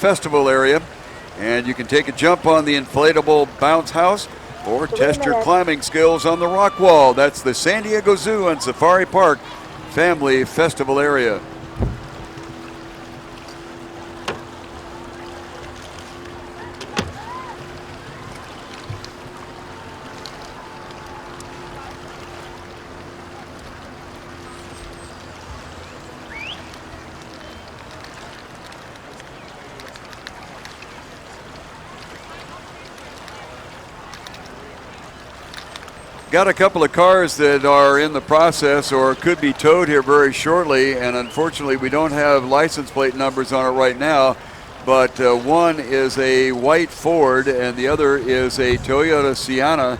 festival area. And you can take a jump on the inflatable bounce house or test your climbing skills on the rock wall. That's the San Diego Zoo and Safari Park Family Festival area. Got a couple of cars that are in the process or could be towed here very shortly, and unfortunately we don't have license plate numbers on it right now, but one is a white Ford and the other is a Toyota Sienna.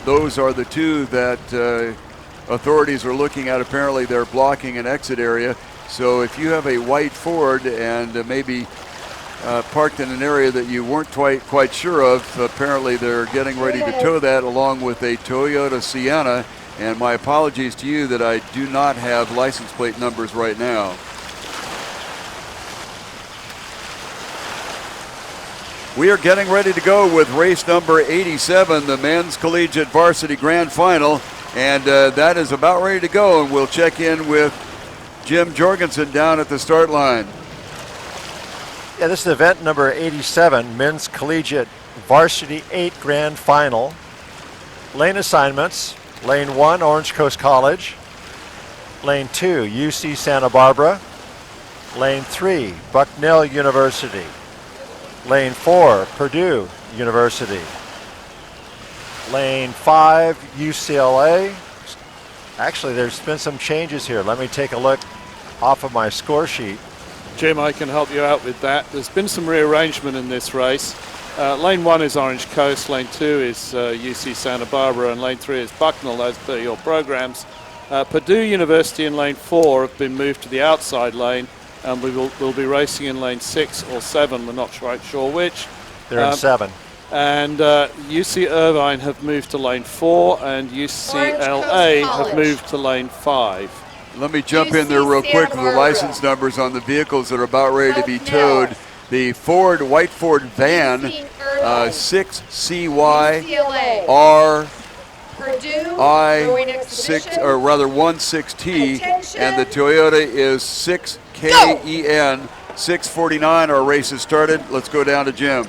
Those are the two that authorities are looking at. Apparently they're blocking an exit area, so if you have a white Ford and maybe parked in an area that you weren't quite sure of, apparently they're getting ready to tow that along with a Toyota Sienna. And my apologies to you that I do not have license plate numbers right now. We are getting ready to go with race number 87, the men's collegiate varsity grand final. And that is about ready to go. And we'll check in with Jim Jorgensen down at the start line. Yeah, this is event number 87, Men's Collegiate Varsity 8 Grand Final. Lane assignments: Lane 1, Orange Coast College. Lane 2, UC Santa Barbara. Lane 3, Bucknell University. Lane 4, Purdue University. Lane 5, UCLA. Actually, there's been some changes here. Let me take a look off of my score sheet. Jim, I can help you out with that. There's been some rearrangement in this race. Lane 1 is Orange Coast, Lane 2 is UC Santa Barbara, and Lane 3 is Bucknell, as per your programs. Purdue University and Lane 4 have been moved to the outside lane, and we'll be racing in Lane 6 or 7, we're not quite sure which. They're in 7. And UC Irvine have moved to Lane 4, and UCLA have moved to Lane 5. Let me jump in there real quick with the license numbers on the vehicles that are about ready to be towed. The white Ford van, 6CYRI16T, and the Toyota is 6KEN 649. Our race has started. Let's go down to Jim.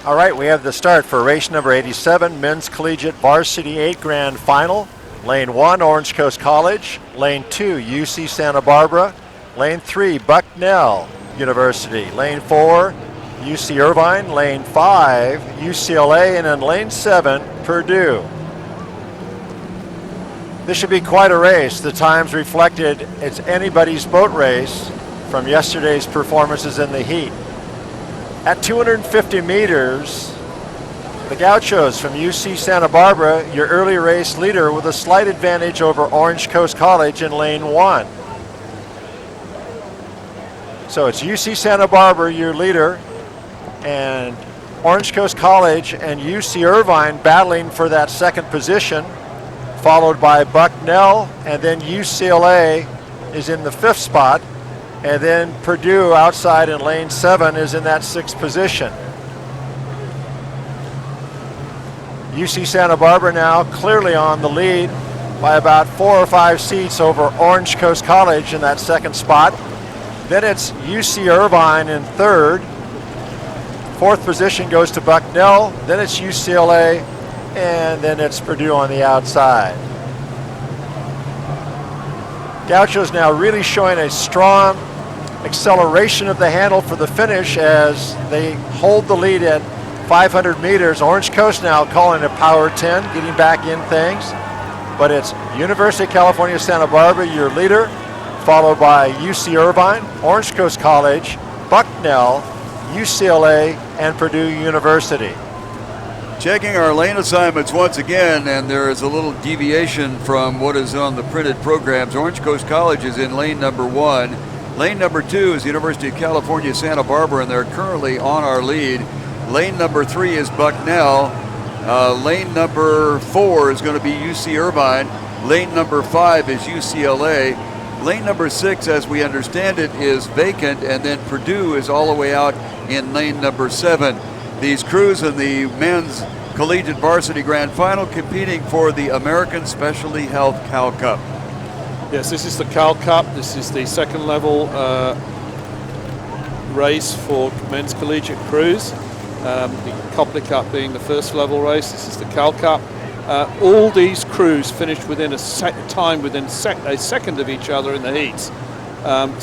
All right, we have the start for race number 87, Men's Collegiate Varsity 8 Grand Final. Lane 1, Orange Coast College. Lane 2, UC Santa Barbara. Lane 3, Bucknell University. Lane 4, UC Irvine. Lane 5, UCLA. And in Lane 7, Purdue. This should be quite a race. The times reflected it's anybody's boat race from yesterday's performances in the heat. At 250 meters, the Gauchos from UC Santa Barbara, your early race leader, with a slight advantage over Orange Coast College in Lane 1. So it's UC Santa Barbara, your leader, and Orange Coast College and UC Irvine battling for that second position, followed by Bucknell, and then UCLA is in the 5th spot, and then Purdue outside in Lane 7 is in that 6th position. UC Santa Barbara now clearly on the lead by about 4 or 5 seats over Orange Coast College in that 2nd spot. Then it's UC Irvine in 3rd. 4th position goes to Bucknell. Then it's UCLA, and then it's Purdue on the outside. Gauchos now really showing a strong acceleration of the handle for the finish as they hold the lead at 500 meters. Orange Coast now calling a power 10, getting back in things. But it's University of California, Santa Barbara, your leader, followed by UC Irvine, Orange Coast College, Bucknell, UCLA, and Purdue University. Checking our lane assignments once again, and there is a little deviation from what is on the printed programs. Orange Coast College is in lane number 1. Lane number 2 is the University of California, Santa Barbara, and they're currently on our lead. Lane number 3 is Bucknell. Lane number 4 is going to be UC Irvine. Lane number 5 is UCLA. Lane number 6, as we understand it, is vacant, and then Purdue is all the way out in lane number 7. These crews in the men's collegiate varsity grand final competing for the American Specialty Health Cal Cup. Yes, this is the Cal Cup. This is the second level race for men's collegiate crews. The Copley Cup being the first level race. This is the Cal Cup. All these crews finished within a second of each other in the heats.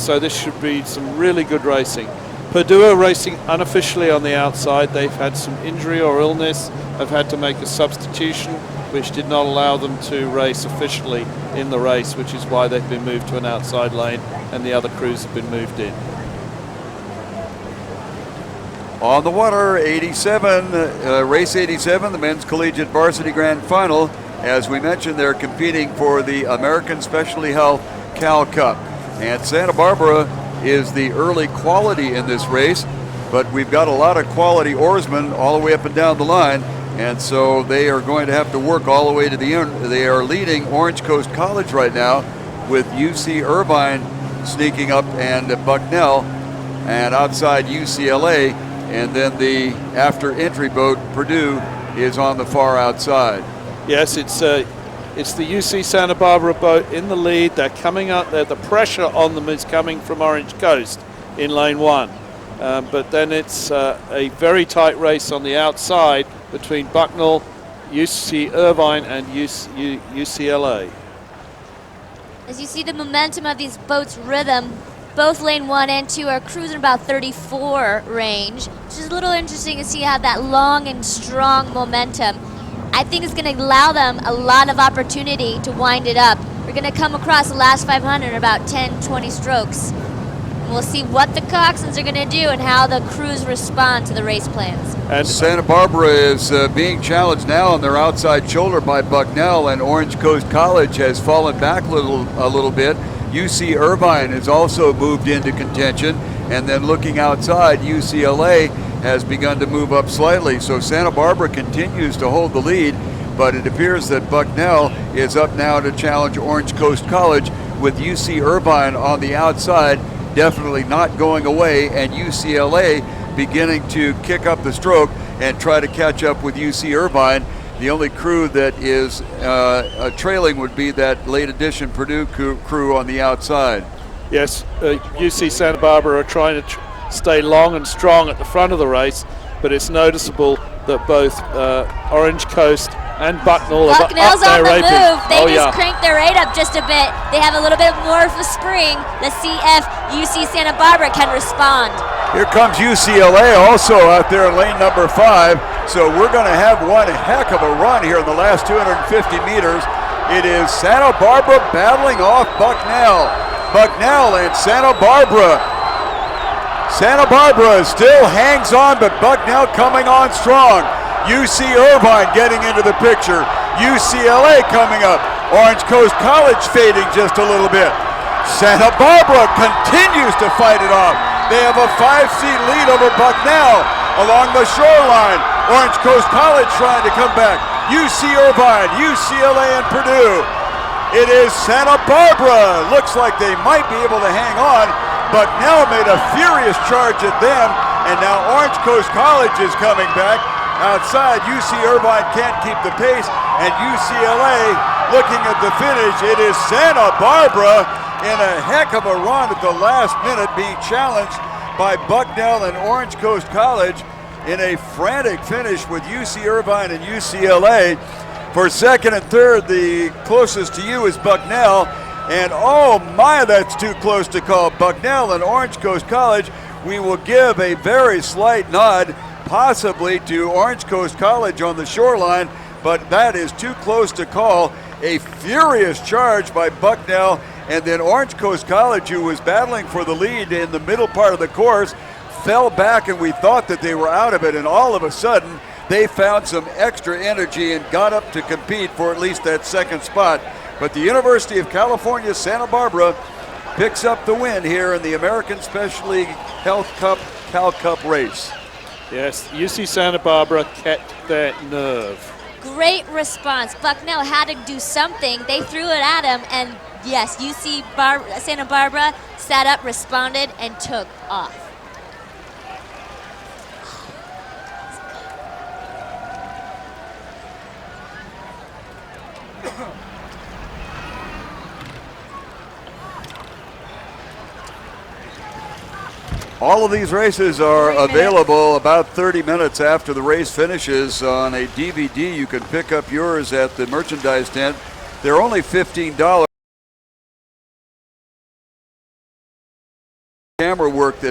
So this should be some really good racing. Purdue are racing unofficially on the outside. They've had some injury or illness, have had to make a substitution, which did not allow them to race officially in the race, which is why they've been moved to an outside lane and the other crews have been moved in. On the water, 87, race 87, the men's collegiate varsity grand final. As we mentioned, they're competing for the American Specialty Health Cal Cup. And Santa Barbara is the early quality in this race, but we've got a lot of quality oarsmen all the way up and down the line, and so they are going to have to work all the way to the end. They are leading Orange Coast College right now, with UC Irvine sneaking up and Bucknell, and outside UCLA, and then the after entry boat Purdue is on the far outside. Yes, it's the UC Santa Barbara boat in the lead. They're coming up there. The pressure on them is coming from Orange Coast in lane 1. But then it's a very tight race on the outside between Bucknell, UC Irvine, and UCLA. As you see the momentum of these boats' rhythm, both lane 1 and 2 are cruising about 34 range, which is a little interesting to see how that long and strong momentum. I think it's going to allow them a lot of opportunity to wind it up. We're going to come across the last 500 in about 10-20 strokes. We'll see what the coxswains are going to do and how the crews respond to the race plans. And Santa Barbara is being challenged now on their outside shoulder by Bucknell, and Orange Coast College has fallen back a little bit. UC Irvine has also moved into contention, and then looking outside, UCLA has begun to move up slightly. So Santa Barbara continues to hold the lead, but it appears that Bucknell is up now to challenge Orange Coast College, with UC Irvine on the outside, definitely not going away, and UCLA beginning to kick up the stroke and try to catch up with UC Irvine. The only crew that is trailing would be that late edition Purdue crew on the outside. Yes, UC Santa Barbara are trying to stay long and strong at the front of the race, but it's noticeable that both Orange Coast and Bucknell are up Bucknell's there on the raping. move. They just cranked their rate up just a bit. They have a little bit more of a spring. Let's see if UC Santa Barbara can respond. Here comes UCLA also out there in lane number 5. So we're going to have one heck of a run here in the last 250 meters. It is Santa Barbara battling off Bucknell. Bucknell and Santa Barbara. Santa Barbara still hangs on, but Bucknell coming on strong. UC Irvine getting into the picture. UCLA coming up. Orange Coast College fading just a little bit. Santa Barbara continues to fight it off. They have a 5-seat lead over Bucknell along the shoreline. Orange Coast College trying to come back. UC Irvine, UCLA, and Purdue. It is Santa Barbara. Looks like they might be able to hang on. Bucknell made a furious charge at them, and now Orange Coast College is coming back. Outside, UC Irvine can't keep the pace, and UCLA looking at the finish. It is Santa Barbara in a heck of a run at the last minute, being challenged by Bucknell and Orange Coast College in a frantic finish with UC Irvine and UCLA. For second and third, the closest to you is Bucknell, and oh my, that's too close to call. Bucknell and Orange Coast College, we will give a very slight nod possibly to Orange Coast College on the shoreline, but that is too close to call. A furious charge by Bucknell, and then Orange Coast College, who was battling for the lead in the middle part of the course, fell back, and we thought that they were out of it, and all of a sudden they found some extra energy and got up to compete for at least that second spot. But the University of California, Santa Barbara picks up the win here in the American Specialty Health Cup Cal Cup race. Yes, UC Santa Barbara kept their nerve. Great response. Bucknell had to do something. They threw it at him, and yes, UC Santa Barbara sat up, responded, and took off. All of these races are available about 30 minutes after the race finishes on a DVD. You can pick up yours at the merchandise tent. They're only $15. Camera work that